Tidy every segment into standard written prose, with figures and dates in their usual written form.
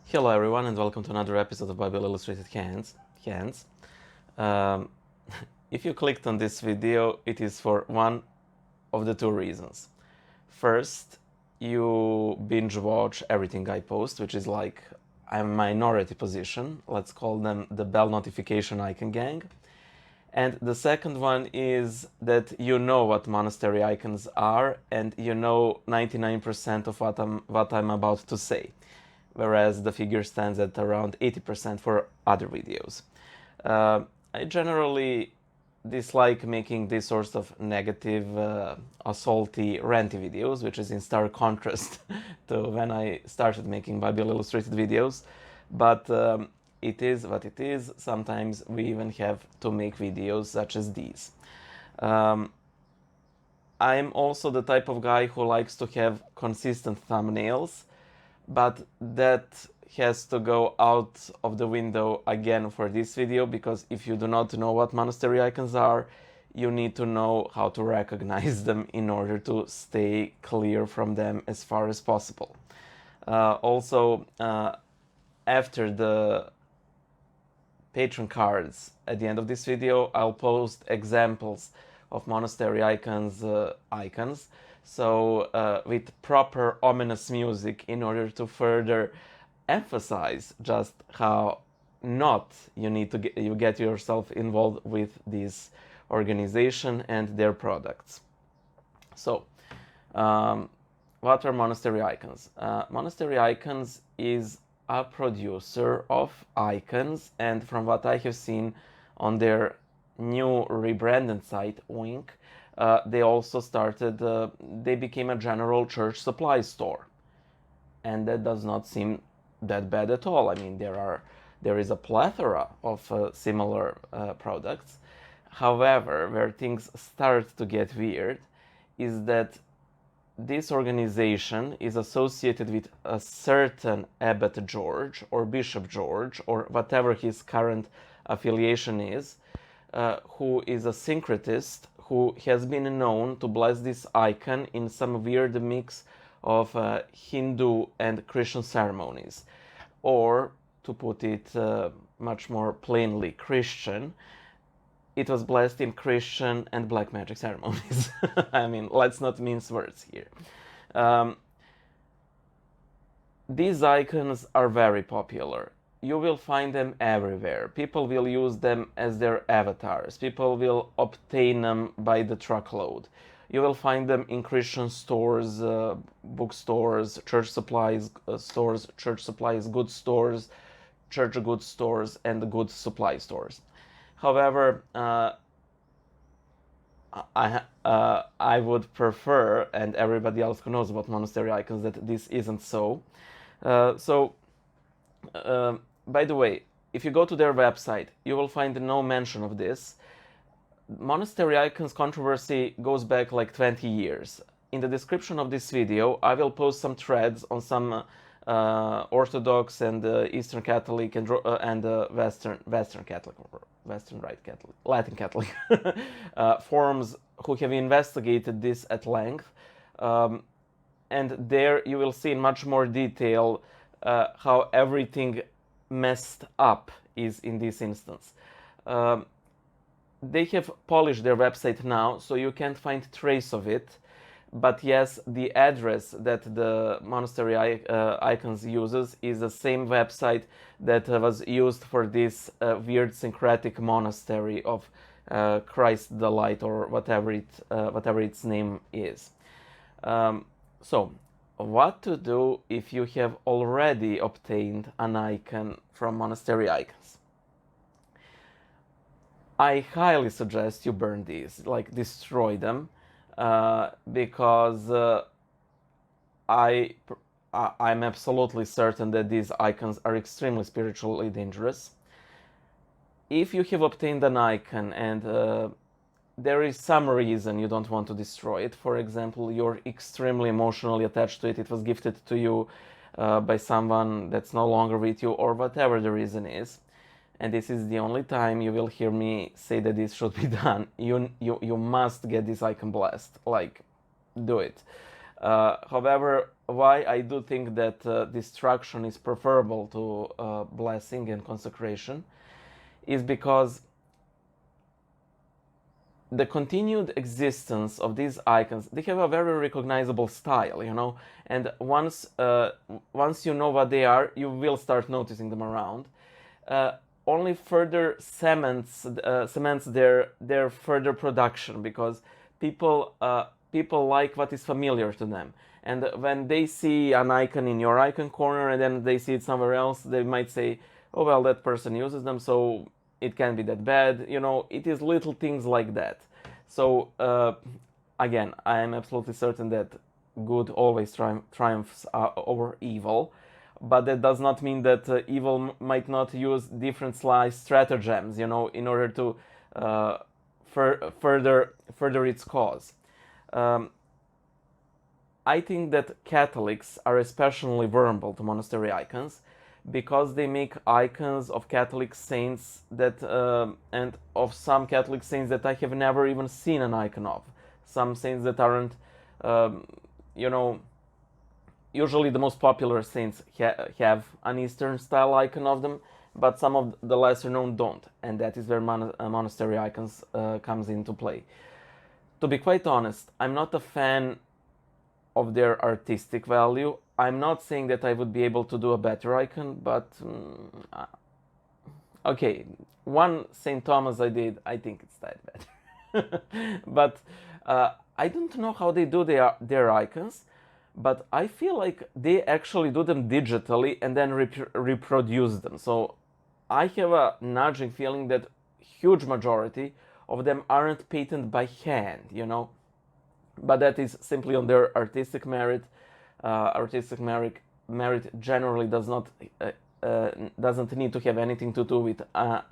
Hello everyone and welcome to another episode of Bible Illustrated Hands. Um, if you clicked on this video, it is for one of the two reasons. First, you binge watch everything I post, which is like a minority position. Let's call them the bell notification icon gang. And the second one is that you know what monastery icons are and you know 99% of what I'm about to say, whereas the figure stands at around 80% for other videos. I generally dislike making these sorts of negative, assaulty, ranty videos, which is in stark contrast to when I started making Bible illustrated videos. But it is what it is. Sometimes we even have to make videos such as these. I'm also the type of guy who likes to have consistent thumbnails, but that has to go out of the window again for this video, because if you do not know what monastery icons are, you need to know how to recognize them in order to stay clear from them as far as possible. Also, after the patron cards at the end of this video, I'll post examples of monastery icons so with proper ominous music in order to further emphasize just how not you get yourself involved with this organization and their products. So, what are Monastery Icons? Monastery Icons is a producer of icons, and from what I have seen on their new rebranded site, Wink, they also they became a general church supply store. And that does not seem that bad at all. I mean, there is a plethora of similar products. However, where things start to get weird is that this organization is associated with a certain Abbot George or Bishop George or whatever his current affiliation is, who is a syncretist who has been known to bless this icon in some weird mix of Hindu and Christian ceremonies. Or, to put it much more plainly Christian, it was blessed in Christian and black magic ceremonies. I mean, let's not mince words here. These icons are very popular. You will find them everywhere. People will use them as their avatars. People will obtain them by the truckload. You will find them in Christian stores, bookstores, church supplies stores, church supplies goods stores, church goods stores, and goods supply stores. However, I would prefer, and everybody else who knows about monastery icons, that this isn't so. By the way, if you go to their website, you will find no mention of this. Monastery icons controversy goes back like 20 years. In the description of this video, I will post some threads on some Orthodox and Eastern Catholic and Western Catholic, Western Rite Catholic, Latin Catholic forums who have investigated this at length, and there you will see in much more detail how everything messed up is in this instance. They have polished their website now, so you can't find trace of it. But yes, the address that the Monastery Icons uses is the same website that was used for this weird syncretic monastery of Christ the Light, or whatever its name is. So, what to do if you have already obtained an icon from Monastery Icons? I highly suggest you burn these, like destroy them, because I'm absolutely certain that these icons are extremely spiritually dangerous. If you have obtained an icon and there is some reason you don't want to destroy it, for example, you're extremely emotionally attached to it, it was gifted to you by someone that's no longer with you, or whatever the reason is, and this is the only time you will hear me say that this should be done, you must get this icon blessed. Like, do it. However, why I do think that destruction is preferable to blessing and consecration is because the continued existence of these icons, they have a very recognizable style, you know, and once you know what they are, you will start noticing them around. Only further cements their further production, because people like what is familiar to them, and when they see an icon in your icon corner and then they see it somewhere else, they might say, oh well, that person uses them, so it can't be that bad, you know. It is little things like that. So again, I am absolutely certain that good always triumphs over evil, but that does not mean that evil might not use different sly stratagems, you know, in order to further its cause. I think that Catholics are especially vulnerable to monastery icons, because they make icons of Catholic saints that and of some Catholic saints that I have never even seen an icon of. Some saints that aren't, you know, usually the most popular saints have an Eastern style icon of them, but some of the lesser known don't, and that is where monastery icons comes into play. To be quite honest, I'm not a fan of their artistic value. I'm not saying that I would be able to do a better icon, but okay, one St. Thomas I did, I think it's that better. But I don't know how they do their icons, but I feel like they actually do them digitally and then reproduce them. So I have a nudging feeling that huge majority of them aren't painted by hand, you know, but that is simply on their artistic merit. Artistic merit generally doesn't need to have anything to do with an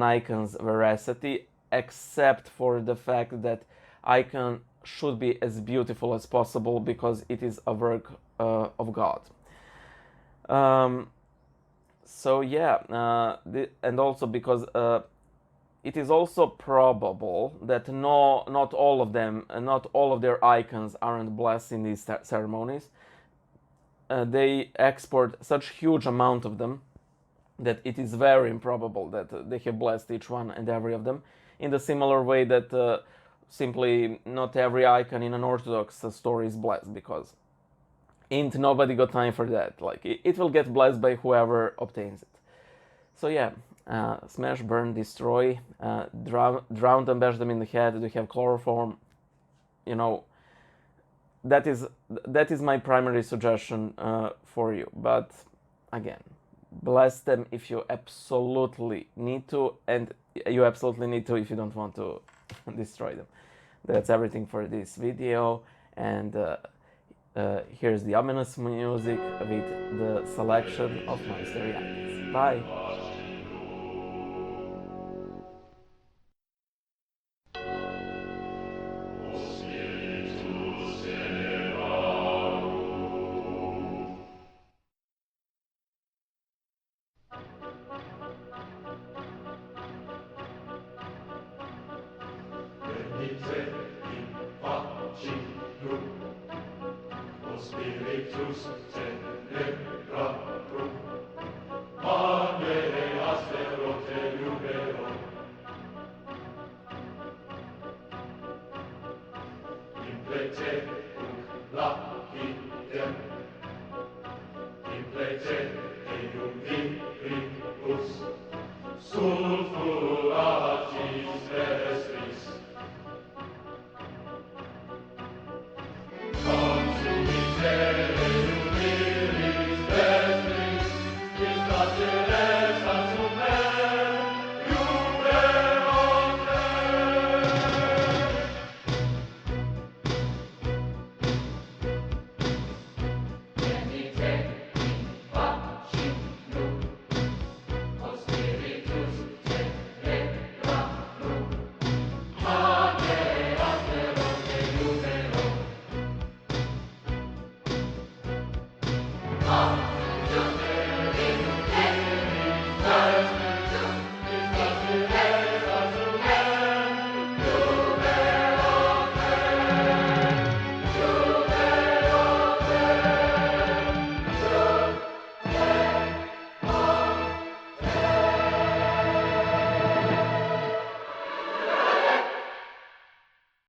icon's veracity, except for the fact that icon should be as beautiful as possible because it is a work of God. So yeah, and also because it is also probable that not all of them, not all of their icons aren't blessed in these ceremonies. They export such huge amount of them that it is very improbable that they have blessed each one and every of them, in the similar way that simply not every icon in an Orthodox store is blessed, because ain't nobody got time for that. Like, it will get blessed by whoever obtains it. So yeah, smash, burn, destroy, drown them, bash them in the head. Do you have chloroform? You know, that is my primary suggestion for you. But again, bless them if you absolutely need to, and you absolutely need to if you don't want to destroy them. That's everything for this video, and here's the ominous music with the selection of Monastery Icons. Bye! Spiritus Tenebratum, Manuele Asterote Jubero, Implete ut Lacidem, Implete Deum Vibribus, Sulfuratis Vestris, Consumite